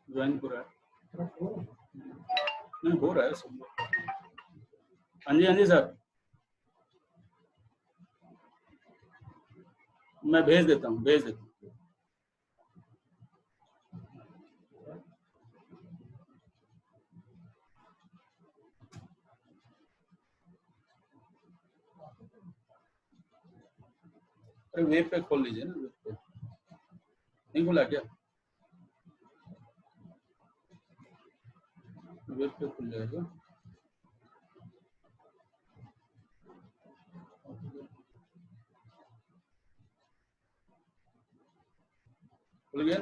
Join हो रहा है? नहीं हो रहा है सब। हाँ जी सर, मैं भेज देता हूँ। अरे वेब पे खोल लीजिए ना, वेब पे नहीं खुला क्या? वेब पे खुल जाएगा। खुल गया?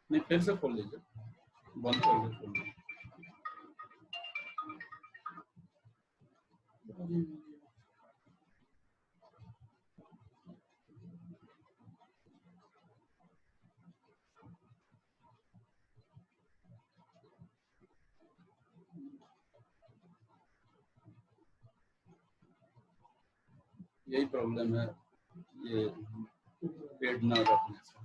नहीं फिर से खोल लीजिए, बंद कर दीजिए। यही प्रॉब्लम है ये पेड ना रखने से।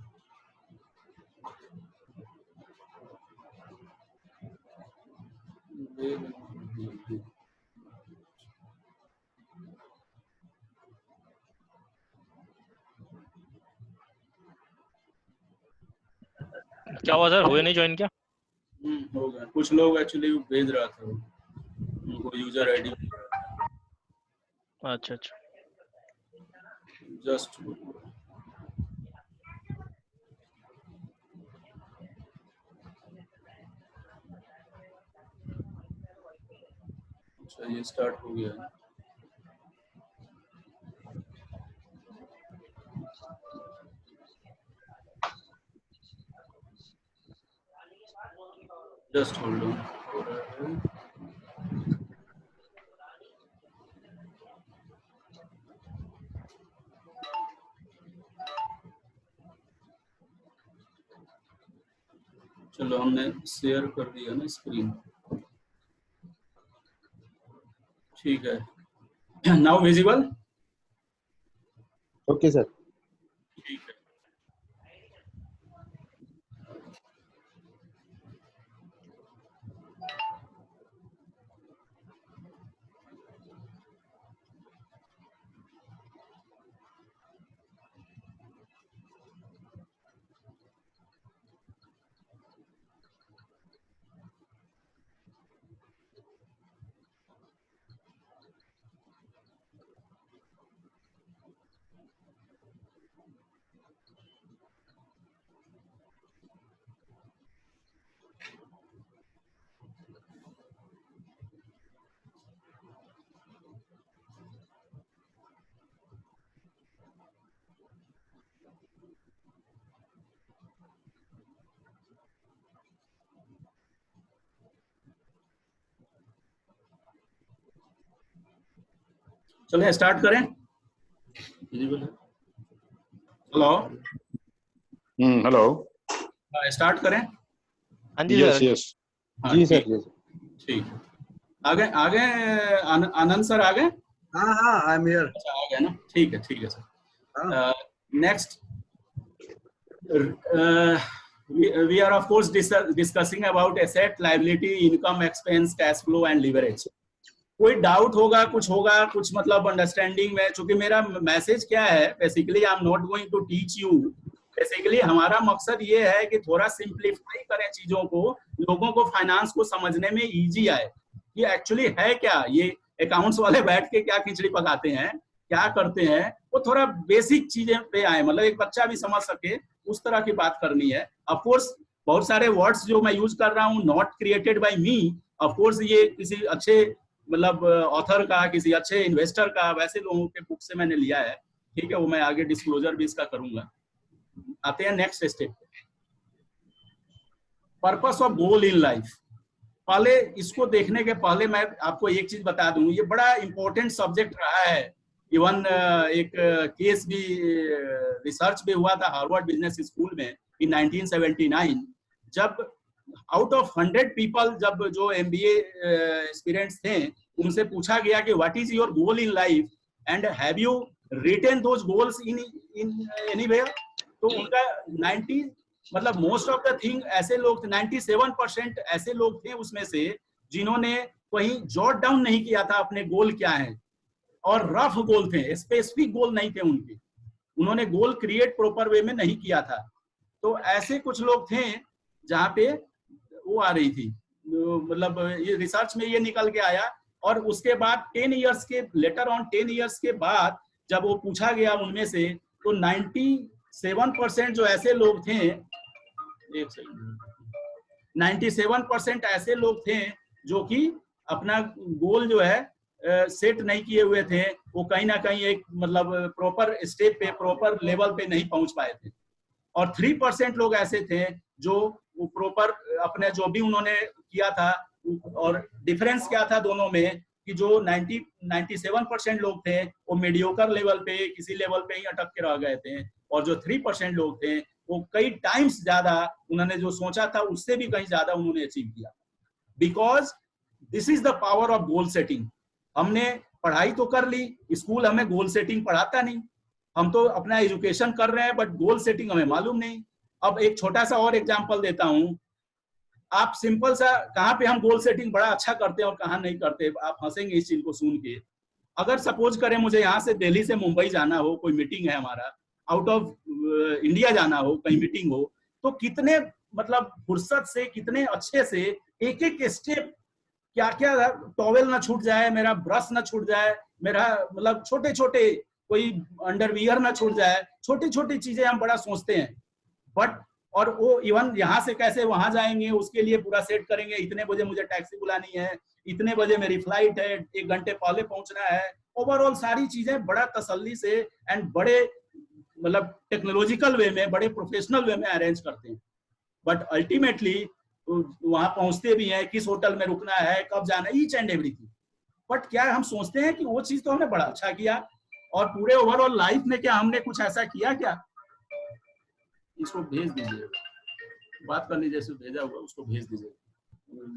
क्या हुआ सर, हुए नहीं ज्वाइन क्या? हो गया। कुछ लोग एक्चुअली भेज रहा था, उनको यूजर आईडी। अच्छा जस्ट अच्छा, ये स्टार्ट हो गया है। Just hold on. चलो हमने शेयर कर दिया ना स्क्रीन, ठीक है। Now visible? Okay sir. ठीक है। चलिए स्टार्ट करें। हेलो। हेलो। स्टार्ट करें? हाँ जी यस सर। यस जी सर। ठीक है। आगे आनंद सर आ गए? हाँ आई एम हियर। अच्छा आ गए ना, ठीक है sir. Next we are of course discussing about asset, liability, income, expense, cash flow and leverage. कोई डाउट होगा, कुछ मतलब अंडरस्टैंडिंग में, चूंकि मेरा मैसेज क्या है, basically I am not going to teach you. Basically हमारा मकसद ये है कि थोड़ा सिंप्लीफाई करें चीजों को, लोगों को फाइनेंस को समझने में इजी आए कि एक्चुअली है क्या, ये अकाउंट्स वाले बैठ के क्या खिचड़ी पकाते हैं, क्या करते हैं, वो थोड़ा बेसिक चीजें पे आए, मतलब एक बच्चा भी समझ सके, उस तरह की बात करनी है। ऑफ कोर्स बहुत सारे वर्ड्स जो मैं यूज कर रहा हूँ not created by me, of course ये किसी अच्छे मतलब ऑथर का, किसी अच्छे इन्वेस्टर का, वैसे लोगों के बुक से मैंने लिया है, ठीक है, वो मैं आगे डिस्क्लोजर भी इसका करूंगा। आते हैं नेक्स्ट स्टेप पे, purpose of goal in life. पहले इसको देखने के पहले मैं आपको एक चीज बता दूं, ये बड़ा इंपॉर्टेंट सब्जेक्ट रहा है, इवन एक केस भी, रिसर्च भी हुआ था हार्वर्ड बिजनेस स्कूल में इन 1979, जब आउट ऑफ 100 पीपल, जब जो MBA एस्पिरेंट्स थे, उनसे पूछा गया कि what is your goal in life and have you written those goals in anywhere, तो उनका 90 मतलब मोस्ट ऑफ द थिंग ऐसे लोग थे, 97% ऐसे लोग थे उसमें से जिन्होंने कहीं जॉट डाउन नहीं किया था अपने गोल क्या है, और रफ गोल थे, स्पेसिफिक गोल नहीं थे उनके, उन्होंने गोल क्रिएट प्रॉपर वे में नहीं किया था। तो ऐसे कुछ लोग थे जहाँ पे वो आ रही थी, मतलब ये रिसर्च में ये निकल के आया, और उसके बाद 10 इयर्स के लेटर ऑन 10 इयर्स के बाद जब वो पूछा गया उनमें से, तो 97% जो ऐसे लोग थे, 97% ऐसे लोग थे जो कि अपना गोल जो है सेट नहीं किए हुए थे, वो कहीं ना कहीं एक मतलब प्रॉपर स्टेप पे, प्रॉपर लेवल पे नहीं पहुंच पाए थे। और 3% लोग ऐसे थे जो वो प्रॉपर अपने जो भी उन्होंने किया था, और डिफरेंस क्या था दोनों में कि जो 97% लोग थे वो मीडियोकर लेवल पे, किसी लेवल पे ही अटक के रह गए थे, और जो 3% लोग थे वो कई टाइम्स ज्यादा, उन्होंने जो सोचा था उससे भी कहीं ज्यादा उन्होंने अचीव किया। Because this is the power of goal setting. हमने पढ़ाई तो कर ली, स्कूल हमें गोल सेटिंग पढ़ाता नहीं, हम तो अपना एजुकेशन कर रहे हैं, बट गोल सेटिंग हमें मालूम नहीं। अब एक छोटा सा और एग्जांपल देता हूं, आप सिंपल सा, कहाँ पे हम गोल सेटिंग बड़ा अच्छा करते हैं और कहाँ नहीं करते, आप हंसेंगे इस चीज को सुन के। अगर सपोज करें मुझे यहाँ से दिल्ली से मुंबई जाना हो, कोई मीटिंग है हमारा, आउट ऑफ इंडिया जाना हो, कहीं मीटिंग हो, तो कितने मतलब फुर्सत से, कितने अच्छे से एक एक स्टेप, क्या क्या, टॉवेल ना छूट जाए, मेरा ब्रश ना छूट जाए, मेरा मतलब छोटे छोटे कोई अंडरवियर ना छूट जाए, छोटी छोटी चीजें हम बड़ा सोचते हैं, बट और वो इवन यहाँ से कैसे वहां जाएंगे उसके लिए पूरा सेट करेंगे, इतने बजे मुझे टैक्सी बुलानी है, इतने बजे मेरी फ्लाइट है, 1 घंटे पहले पहुंचना है, ओवरऑल सारी चीजें बड़ा तसल्ली से एंड बड़े मतलब टेक्नोलॉजिकल वे में, बड़े प्रोफेशनल वे में अरेंज करते हैं। बट अल्टीमेटली वहां पहुंचते भी हैं, किस होटल में रुकना है, कब जाना है, ईच एंड एवरीथिंग। बट क्या हम सोचते हैं कि वो चीज तो हमने बड़ा अच्छा किया, और पूरे ओवरऑल लाइफ में क्या हमने कुछ ऐसा किया क्या? इसको भेज दीजिए, बात करने जैसे भेजा हुआ उसको भेज दीजिए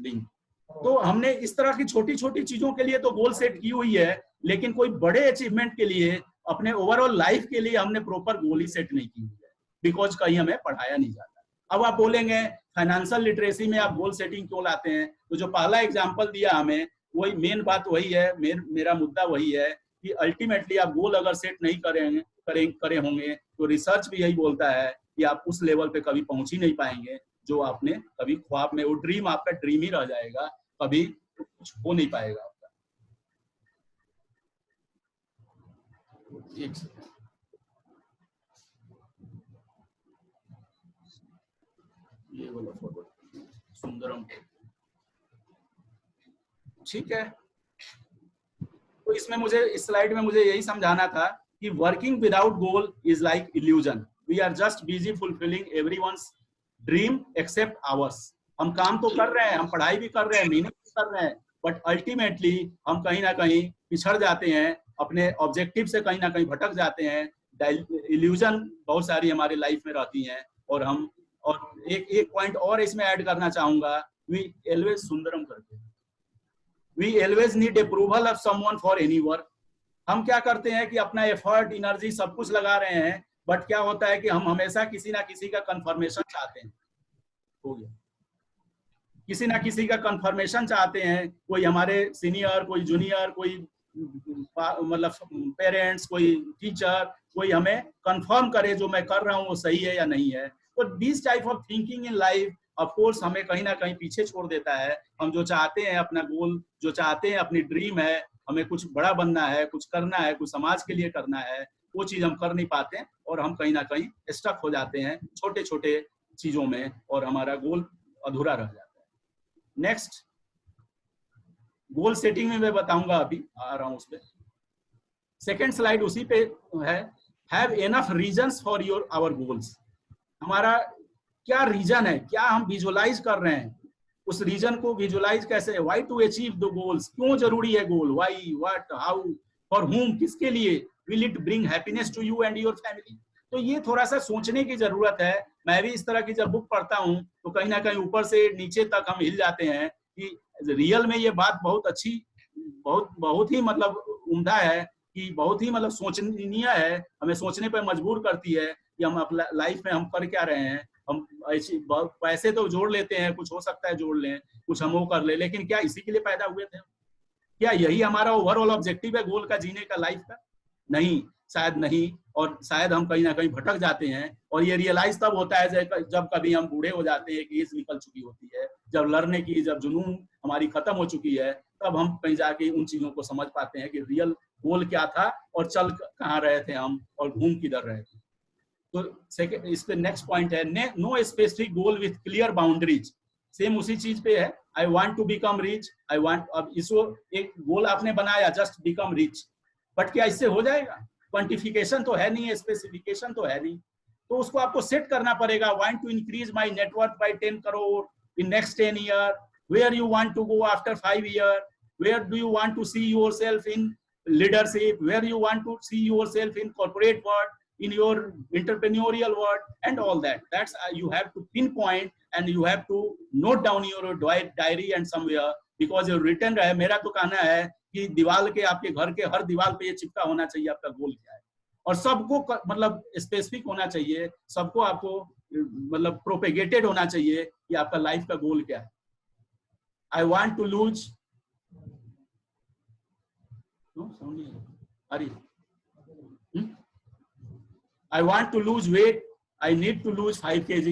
लिंक। तो हमने इस तरह की छोटी छोटी चीजों के लिए तो गोल सेट की हुई है, लेकिन कोई बड़े अचीवमेंट के लिए, अपने ओवरऑल लाइफ के लिए हमने प्रॉपर गोल ही सेट नहीं की हुई है, बिकॉज कहीं हमें पढ़ाया नहीं जाता। अब आप बोलेंगे फाइनेंशियल लिटरेसी में आप गोल सेटिंग क्यों लाते हैं? तो जो पहला एग्जाम्पल दिया हमें, वही मेन बात वही है, मेरा मुद्दा वही है कि अल्टीमेटली आप गोल अगर सेट नहीं करे होंगे, तो रिसर्च भी यही बोलता है कि आप उस लेवल पे कभी पहुंच ही नहीं पाएंगे जो आपने कभी ख्वाब में, वो ड्रीम आपका ड्रीम ही रह जाएगा, कभी कुछ हो नहीं पाएगा आपका। एक ये वाला फॉरवर्ड सुंदरम, ठीक है। तो इसमें मुझे, इस स्लाइड में मुझे यही समझाना था कि working without goal is like illusion, we are just busy fulfilling everyone's dream except ours. हम काम तो कर रहे हैं, हम पढ़ाई भी कर रहे हैं, मेहनत भी कर रहे हैं, बट अल्टीमेटली हम कहीं ना कहीं पिछड़ जाते हैं, अपने ऑब्जेक्टिव से कहीं ना कहीं भटक जाते हैं, इल्यूजन बहुत सारी हमारी लाइफ में रहती हैं। और हम, और एक पॉइंट और इसमें ऐड करना चाहूंगा, वी ऑलवेज सुंदरम करके, we always need approval of someone for any work. हम क्या करते हैं कि अपना एफर्ट, एनर्जी सब कुछ लगा रहे हैं, बट क्या होता है कि हम हमेशा किसी ना किसी का कंफर्मेशन चाहते हैं। हो गया, किसी ना किसी का कंफर्मेशन चाहते हैं, कोई हमारे सीनियर, कोई जूनियर, कोई मतलब पेरेंट्स, कोई टीचर, कोई हमें कंफर्म करे जो मैं कर रहा हूँ वो सही है या नहीं है। तो this type of thinking in life of course हमें कहीं ना कहीं पीछे छोड़ देता है। हम जो चाहते हैं, अपना गोल जो चाहते हैं, अपनी ड्रीम है, हमें कुछ बड़ा बनना है, कुछ करना है, कुछ समाज के लिए करना है, वो चीज हम कर नहीं पाते और हम कहीं ना कहीं स्टक हो जाते हैं छोटे छोटे चीजों में और हमारा गोल अधूरा रह जाता है। नेक्स्ट, गोल सेटिंग में मैं बताऊंगा, अभी आ रहा हूं उस पे। सेकेंड स्लाइड उसी पे है, have enough reasons for your our goals. हमारा क्या रीजन है, क्या हम विजुअलाइज कर रहे हैं, उस रीजन को विजुअलाइज कैसे है। Why to achieve the goals, क्यों जरूरी है goal, why, what, how, for whom, किसके लिए, will it bring happiness to you and your family. तो ये थोड़ा सा सोचने की जरूरत है। मैं भी इस तरह की जब बुक पढ़ता हूँ तो कहीं ना कहीं ऊपर से नीचे तक हम हिल जाते हैं कि रियल में ये बात बहुत अच्छी, बहुत ही मतलब उम्दा है, कि बहुत ही मतलब सोचनीय है, हमें सोचने पर मजबूर करती है कि हम अपना लाइफ में हम कर क्या रहे हैं। हम ऐसी पैसे तो जोड़ लेते हैं, कुछ हो सकता है जोड़ लें, कुछ हम वो कर ले, लेकिन क्या इसी के लिए पैदा हुए थे? क्या यही हमारा ओवरऑल ऑब्जेक्टिव है गोल का, जीने का, लाइफ का? नहीं, शायद नहीं। और शायद हम कहीं ना कहीं भटक जाते हैं और ये रियलाइज तब होता है जब कभी हम बूढ़े हो जाते हैं, एज निकल चुकी होती है, जब लड़ने की, जब जुनून हमारी खत्म हो चुकी है, तब हम कहीं जाके उन चीजों को समझ पाते हैं कि रियल गोल क्या था और चल कहाँ रहे थे हम और घूम किधर रहे थे। तो सेकंड, इस पे नेक्स्ट पॉइंट है, no specific goal with clear boundaries. Same उसी चीज पे है, I want to become rich, I want, अब इसको एक गोल आपने बनाया, जस्ट बिकम रिच, बट क्या इससे हो जाएगा? क्वांटिफिकेशन तो है नहीं, स्पेसिफिकेशन तो है नहीं, तो उसको आपको सेट करना पड़ेगा। Want to increase my net worth by 10 crore in next 10 year, where you want to go after 5 year, where do you want to see yourself in leadership, where you want to see yourself in corporate world, in your entrepreneurial world, and all that. That's you have to pinpoint and you have to note down your diary and somewhere, because your written है। मेरा तो कहना है कि दीवार के, आपके घर के हर दीवार पे ये चिपका होना चाहिए आपका गोल क्या है, और सबको मतलब स्पेसिफिक होना चाहिए, सबको आपको मतलब प्रोपेगेटेड होना चाहिए कि आपका लाइफ का गोल क्या है। I want to lose, I want to lose weight, I need to lose 5 kg.